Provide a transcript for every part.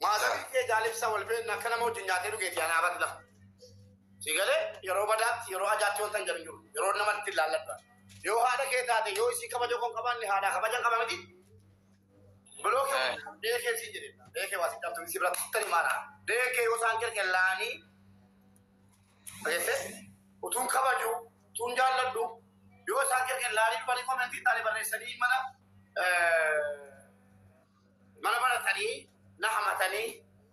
ما تبي جالب سوال بين نكنا مو جنجاتي لو كيتي أنا أبغى سيجله يرو بدات يرو أجاتي وانتن جرينجو يرو نمان تلا يو هذا كيتا ده يو سي كبا جو كون كبا نه هذا كبا جن كبا مدي بلوك देखे सिंजरे देखे वासी जब तुम सिबरा तरी मारा देखे वो सांकर के लानी ऐसे उठूं खबर जो तुम जान लड्डू यो सांकर के लानी वाली को मैं ती तारी बने Sunny mana mana tani na hama tani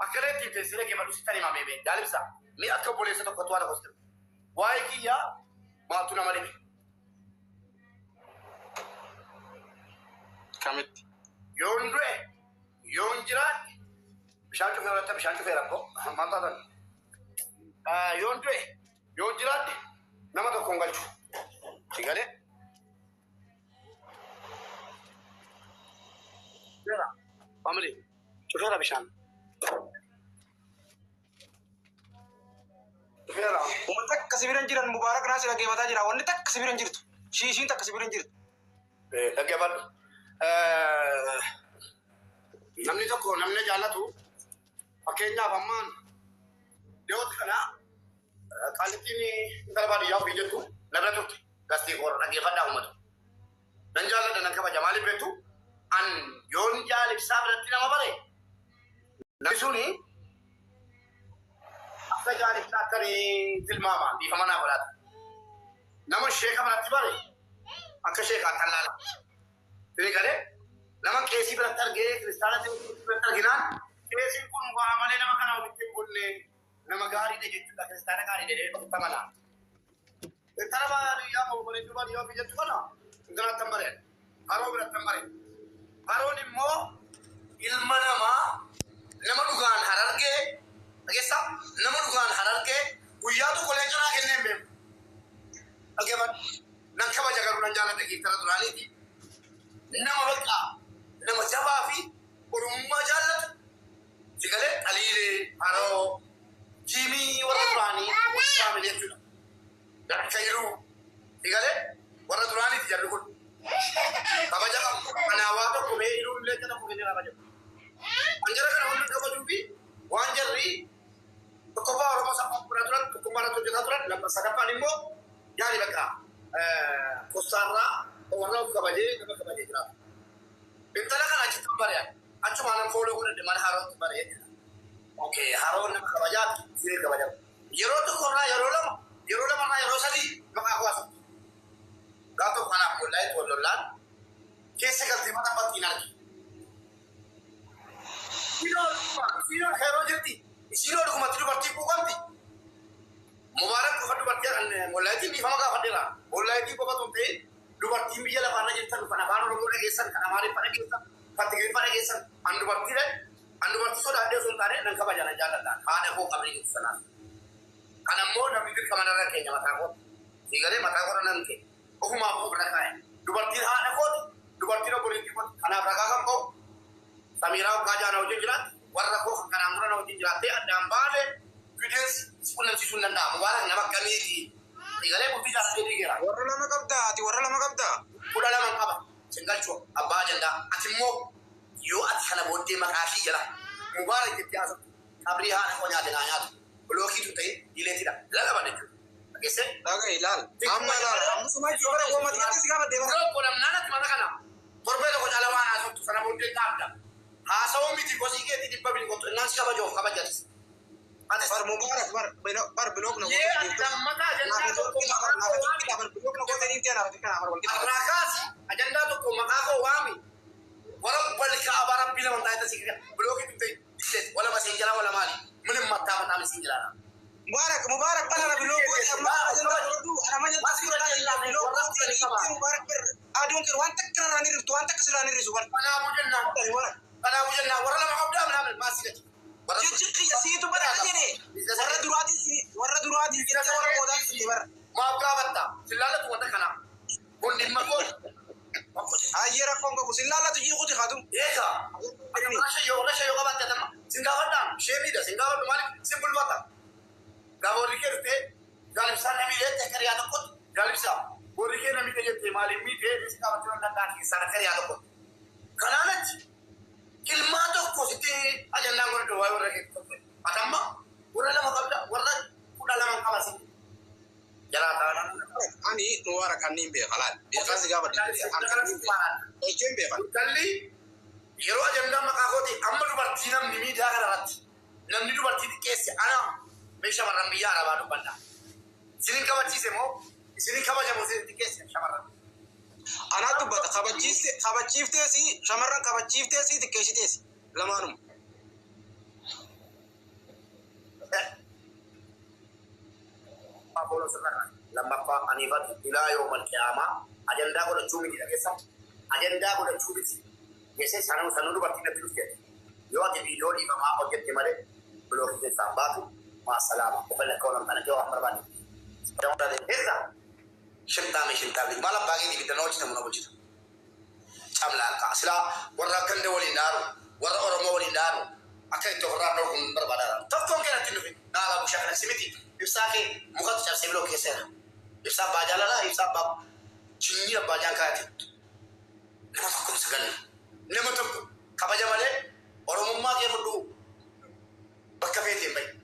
akare ti tesire ke balu sitani mame be dalibsa mi akka bolesa to kotwa da hostel wai ki ya ma tuna mali kamit yondre yonjirat bishantu fera ko manta dan yondre yonjirat nama to kongalchu tigale fera family chufera bishan fera umatak kasibiran jiran mubarak nasi lagi mata jira wonni tak kasibiran jirtu shishin tak kasibiran jirtu lagi bal namni tokko namni jaalatu fakkeenyaaf ammaan dhiyooti kana qaalittiin intala baadiyyaa ofii jettu nabra turte gastii koora dhaggeeffadhaa uummatu nan jaalladha nan kabaja maaliif beektu an yoon jaalibsaa biratti nama bare namni suni akka jaalibsaa akkanii tilmaamaan dhiifama naa godhata nama sheeka biratti bare akka sheekaa tallaala tini galee nama keesii biratti argee kiristaana biratti arginaan keesiin kun waa malee nama kana walitti hin bulle nama gaariidha jechuudha kiristaana gaariidha jedhee tamanaa tara baadiyyaa moo bareedduu baadiyyaa ofii jettu kana intalaatti hin bareen haroo biratti hin bareen haroon immoo ilma namaa nama dhugaan harargee dhageessa nama dhugaan harargee guyyaa tokko leencanaa kenneen beeku dhageefan nan kabaja garuu nan jaalladha giiftara duraaniiti nama bal'aa nama jabaa fi oromummaa jaallatu sigalee qaliilee haroo jiimii warra duraanii faamilee jechuudha garka jiruu sigalee warra duraaniiti jarri kun kabaja qabu kanaa waa tokko mee iluun illee kana kufee jira kabaja anjara kana hundi kabajuu fi waan jarri tokkoffaa oromoo saffaa fudhaa turan tokkummaa irratti hojjetaa turan lamma sadaffaan immoo yaani bakka kostaarraa warra of kabajee nama kabajee jiraatu intala kana achitti bari'a achuma nan fooloo godhadhe mana harootti bari'ee jira okay haroon nama kabajaati siree kabajamu yeroo tokkorraa yeroo lama irraa yeroo sadii maqaa kuwaasu gato kana mulai to lollan kese galti mata patti nalki sino hero jetti sino ko mati barti ko ganti mubarak ko fadu barti an mulai ti bi fama ka fadira mulai ti ko batumte du barti bi jala bana jetta ko na bana ro ko gesan kana mari pada gesan patti ge pada gesan andu barti so da de so tare nan ka bajana jala da kana ko kabri ki sana kana mo na bi kamana ra ke mata ko digale mata ko nan ke Okuma aku berkata, dubartiin haadha kooti, dubartiin obboleettii kooti. Kanaaf ragaa kan ka'u, Samiraa waggaa jaana wajjin jiraatti, warra koo kan kanaan dura na wajjin jiraattee addaan baale fideensi qunnamsiisuu hin danda'amu. Waan nama akkamiiti? Egalee murtii jaalatee dhiigeera. Warra lama qabdaa ati warra lama qabdaa? Kudha lama qaba. Singalchoo abbaa jandaa. Ati immoo yoo ati kana booddee maqaa ishii jala Mubaarak jettee haasoftu qabrii haadha koo nyaate naa nyaatu. Bulookiitu ta'e diileetidha. Lalaban jechuudha. Agese? Oke, lal. Amma lal. Amma semua juga gua mati mati sih kapan dewa. Kalau kolam nana di mana kana? Korban aku jalan mana asal tu sana boleh tak ada. Asal miti kosi ke di pabrik kotor nasi kaba jauh kaba jadi. Ada Bar Mubarak bar belok na. Ye ada mata agenda tu ko bar belok na ko tadi tiada kita bar wal. Rakas agenda tu ko makako wami. Wala balik ka abara bila man tayo sikira. Belok itu teh. Wala masih jalan wala mali. Menim mata mata masih jalan. Mubarak ana belok ko amma agenda tu namanya tasbih dah belok Mubarak ber adun ke wan tak kana ni tu wan tak kesala ni suban. Ana bujanna warla makabda mana masih lagi. Cuci sih itu pada aja deh. Warna durati kita orang modal sih bar. Maaf kawan silala tu anda kana. Bundin makor. Ayer aku enggak silala tu jiu tu khadum. Eka. Rasha yo kawan jatan. Singapura shemi dah Singapura malik simple bata. Gawar rikerte galib sana mi lete kariya to kot galib sa. Borike na mi kejete malik mi de Singapura tu na kan sana kariya to kot. Kananat kilmato ko siti ajanda ngordo واي ورا كيف أتما ورا لما قبل ورا كنا لما خلاص جرا تانا أني نوارك أني بخلاص بخلاص جاب دي أجيب بخلاص تلي يروح جندا ما كاخوتي أما دوبارتينا نمي ده كنارات نمني دوبارتي كيس أنا مش مرة بيا على بعض بنا سنين كم تيجي سمو سنين كم جامو سنين كيس شمرة أنا تبغى خبرتشيف تيسي شمرة خبرتشيف تيسي تكيش تيسي لما نم أقول سبحان لما فا أنيفات إلى يوم القيامة أجندا كله شومي كذا كيسا أجندا كله شومي كيسا سانو سانو دوبارتي نبتلو كذا يواتي فيديو دي فما أوجد تمره بلوك كيسا باتو مع السلامة وفعلا كونم أنا جو أحمر باني جمعنا ده إذا شمتا مشمتا مالا باقي دي بتنوج نمنا بجد أملا كاسلا ورا كند ولي نارو ورا أورمو ولي نارو أكيد تهرب نوركم بربادارا تفكون كنا تنوفي نالا بوشاكنا سميتي يبساكي مخاط شاب سيبلو كيسيرا يبسا باجالا لا يبسا باب جنيا باجان كاتي نما تكون سكان نما تكون كباجا مالي أورمو ما كيفدو بكافيتي باي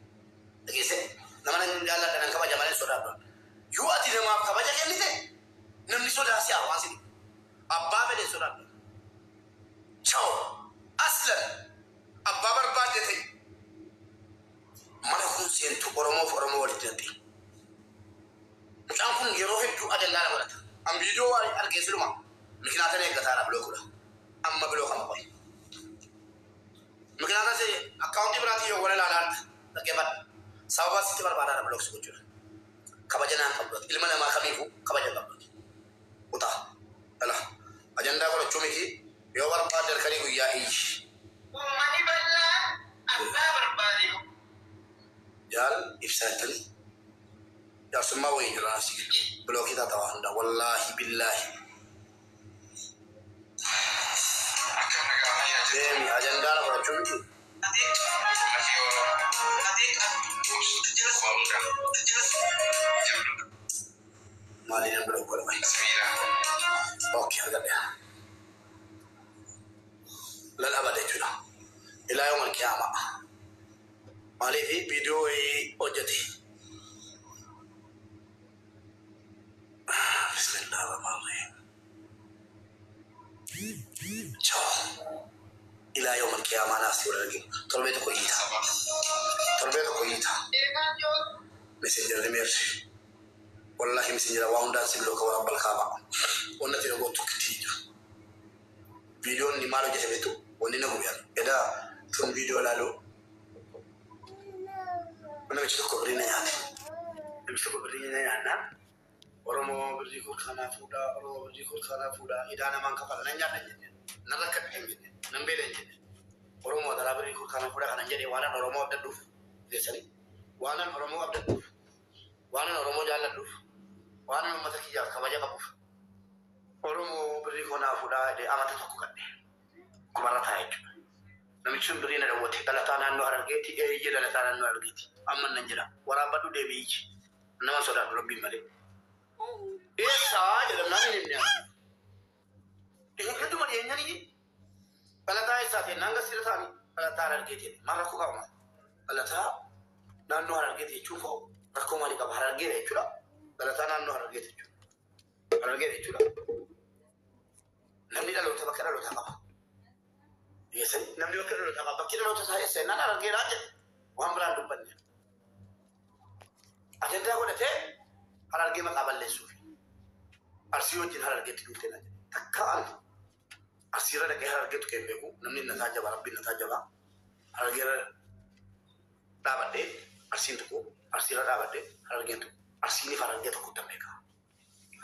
تكيسه نمنا نجالا تنان كباجا مالي سودا يواتي نما كباجا كنيته نمني سودا سيا واسيدي أبا بده سودا شو أصلا أبا برباد يتي ما نكون سينتو أورمو ولدتي مش أنكون يروح يدو أجل لا ولا أم فيديو واري أركيسلو ما ممكن أتني كتارا بلوكلا أما بلوكا ما باي ممكن أتني أكاونتي براتي ولا لا لكن سبب سيتي بربادارا بلوك سكوتشر كباجنا كبلوك إلما ما خميفو كباجنا كبلوك وتا ألا أجندا كله شوميكي يو بربادر كريم ويا إيش وماني بلا أبا بربادي يال إفساتني يا سما وين راسي بلوكي تاواندا والله بالله دemi أجندا كله شوميكي مالي نبلوك ولا ما أوكي هذا بيها لا أبدا يجونا إلى يوم القيامة مالي في فيديو أوجتي بسم الله الرحمن الرحيم شو إلى يوم القيامة ناس يورجين تربيته كويتا مسنجر نمير والله مسنجر واوندا سيبلو كورا بالكابا ونتي نقول تكتيجو فيديو ni malo jese betu woni na gubian eda ton video lalo ona ci ko rina ya mi ko rina ya na oromo bi ko khana fuda idana man ka fala nanya nanya na raka ngi na mbele ngi oromo dara bi ko khana fuda kana jede wana oromo abdu desani wana oromo abdu wana oromo jalla du wana mataki ya kabaja kabu oromo bi ko na fuda de amata ko kadde kumarata hecho namichun durina da wote kala tana no hargeti e yela la tana no hargeti amma nanjira wara badu de be yici nama soda robbi male e sa ya da nani ne e kedu ma yenya ni kala ta isa te nanga sirata ni kala ta hargeti mara ko kama kala ta nan no hargeti chuko rakko mali ka hargeti chula kala ta nan no hargeti chula namni da lo ta bakara lo ta kama يسن نملي وكذا لو تبغى بكير لو تساعد سن أنا رجع راجع وهم برا دوبني أجندة أقول لك هلا رجع ما قبل لسوفي أرسيو جن هلا رجع تقول تنا تكال أرسيرا رجع هلا رجع تكلم بيكو نمني نتاجا بربي نتاجا با هلا رجع رابطة أرسين تكو أرسيرا رابطة هلا رجع تو أرسيني فرا رجع تكو تميكا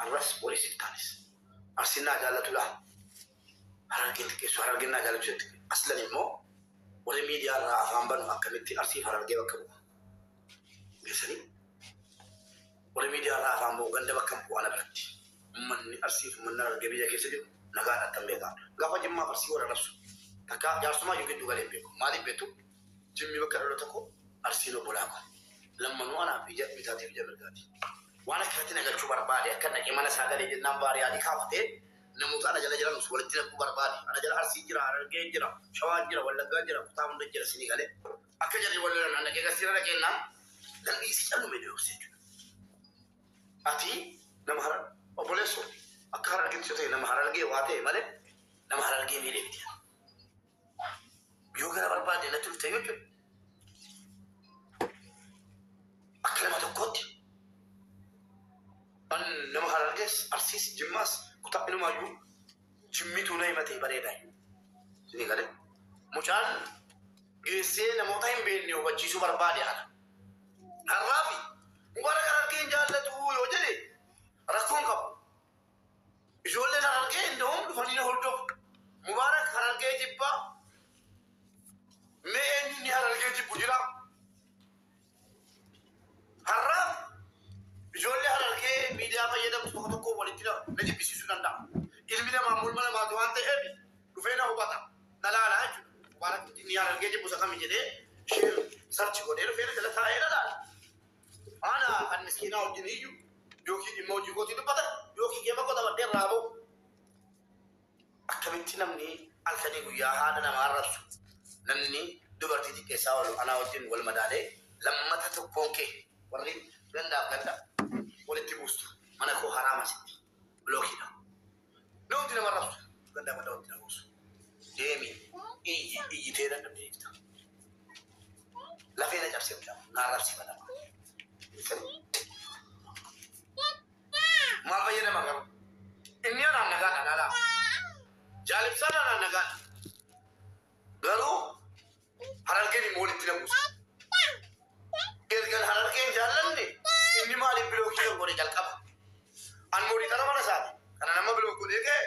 الرأس بوليس التانيس أرسينا جالة تولا haragin ke so haragin na galabshe aslan mo wala media ra afamban makamiti arsi harage bakko bisani wala media ra afambo ganda bakko wala batti man arsi man na gabe ya kese naga da tambe ga fa jimma arsi wala nafsu taka ya suma yuge dugale be ko mali betu jimmi bakko to ko arsi no bola ko lamma no ana fi jabi ta fi jabi gati wana katina ga chubar baade kan na imana sagale din nambar ya dikawate نموت أنا جل جلاله سوالتي لك باربادي أنا جل أرسي جرا أرجع جرا شوال جرا ولا جا جرا كتام من جرا سني قاله akka jarri wal lolan anna kee gasira dhaqeenna lambii si callu mee deebisee ati nama hara obboleessu akka hara arginu ta'e nama hara argee waa ta'e malee nama hara argee mee deebiti yoo gara barbaade na turte yoo jiru akka nama tokkotti an nama hara argees arsiis jimmaas kutaa inumaayyuu jimmituu na himatee bareedaa ni gale mucaan geessee namoota hin beekne hubachiisuu barbaade ana har'aafi mubarak harargeen jaallatu yoo jedhe rakkoon qabu ijoolleen harargee indahum dhufanii na hordofu mubarak harargee jibbaa mee eenyuun harargee jibbu jira har'aaf ijoollee harargee miidiyaa fayyadamu tokko tokko walitti na jibbisiisuu danda'a ilmi namaa mulma namaatu waan ta'eef dhufee na hubata na laalaa jechuudha mubarak inni harargee jibbu sakami jedhee ishee sarchi godhee dhufee na jala taa'ee na laala ana kan miskiinaa wajjin iyyuu yookiin dhimma hojii kootii dubbatan yookiin geema koo taphadhee irraa ba'u akkamitti namni halkanii guyyaa haadha namaa arrabsu namni dubartii xiqqeessaa oolu anaa wajjin wal madaalee lammata tokkoon kee warri gandaaf ganda walitti buustu mana koo haraama sitti bilookiidha namti nama arrabsu gandaa ganda walitti na buusu deemi iyyitee dandabdee ibta lafee na cabsee hojjama na arrabsiifadhama maal fayyadama garu inni anaan nagaadha laalaa jaalibsaan anaan nagaadha garuu harargeen immoo walitti na buusa ergan harargeen jaallanne inni maaliif bilookii kan godhe jalqaba an mooditara mana isaati kana nama bilook godhee kee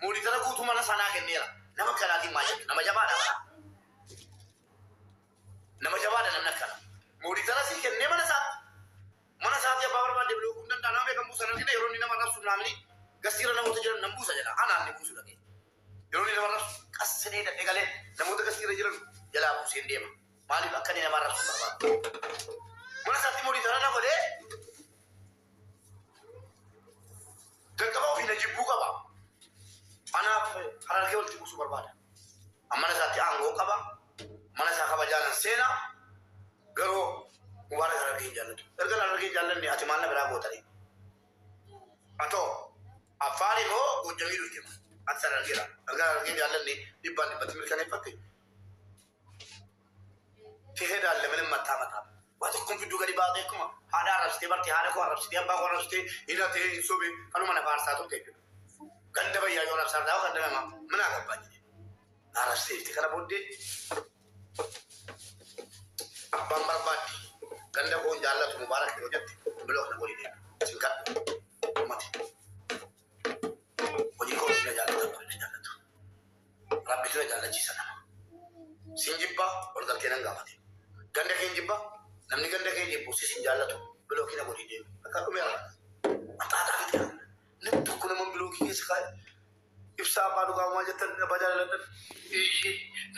mooditara guutuu mana sanaa kenneera nama kanaatiin maa jedhu nama jabaadha namni akkana mooditara sii kennee mana isaati abbaa barbaadde bilookuu hin danda'a nama beekan buusan argine yeroo inni nama rabsu naamni gastiira namoota jiran nan buusa jedha anaan ni buusu dhaqee yeroo inni nama rabsu qassinee dhaqee galee namoota gastiira jiran jalaa buuseen deema maaliif akka inni nama rabsu barbaadu mana isaatti mooditara na godhee jalqaba ofii na jibbuu qaba anaaf harargee walitti buusuu barbaada mana isaatti aangoo qaba mana isaa kabajaanan seenaa garuu mubarak harargeen jaallatu ergan harargeen jaallanne ati maal na biraa gootanii atoo affaanii moo gojjamii dhuftima ati harargeera ergan harargeen jaallanne dhibbatti mirkaneeffatte fihee daalle malee mataa waa tokkoon fidduu gadi baatee akkuma haadha arrabsitee bartee haadha koo arrabsitee abbaa koo arrabsitee hidhatee hin sobe kanuma na faarsaa turte jechuudha ganda bayyaa yoo arrabsaa ta'u ganda namaa mana agabbaa jedhe arrabsiteefte kana booddee abbaan barbaaddi ganda koon jaallatu mubarak yoo jette biloo kana godhi deema sinkadhu ummate hojii koo na jaallatu rabbitu na jaallachiisa nama sin jibbaa ol galtee nan gaafate ganda keen jibbaa namni ganda kee jibbu sin jaallatu bilookii na godhi deema akka dhumeera maxaataa fite namni tokko nama bilookii keessa kaa'e ibsaa abbaa dhugaamaa jettan abbaa jaalladhan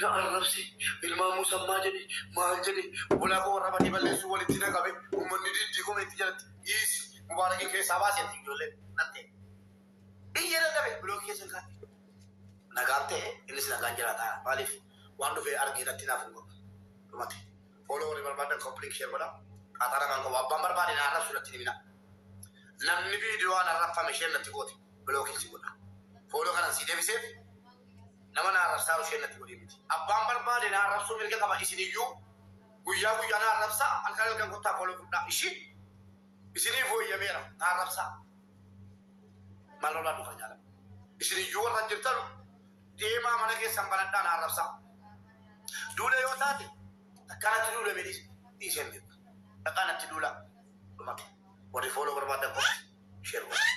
na arrabse ilmaa muusammaa jedhe maal jedhe walaa koo warra badii balleessuu walitti na qabe uummanni diddii koo itti jalatti dhiisi mubaarakiin keessaa baasetti ijoolleen nattee iyyee dadhabe bilookii keessa hin kaa'e nagaan ta'e innis nagaan jiraataa maaliif waan dhufee argee natti naaf hin godhu dhumate fooloo warri barbaadan kompliik shee godha qaxara kan qabu abbaan barbaade na arrabsu natti himina namni viidiyoo an arrabfame isheen natti goote bilookii si godha fooloo kanan si deebiseef nama na arrabsaa isheen natti godhee miti abbaan barbaade na arrabsuu mirga qaba isiniyyuu guyyaa guyyaa na arrabsaa halkan kottaa fooloo fudhaa isinii fooyyameera na arrabsaa maal lolaa dhufa jaalama isiniyyuu warra jirtan deemaa mana keessan banadhaa na arrabsaa duula yoo taate akkanatti duula midhis dhiiseen beeku akkanatti duula dhumate warri fooloo barbaadan qofa isheen godha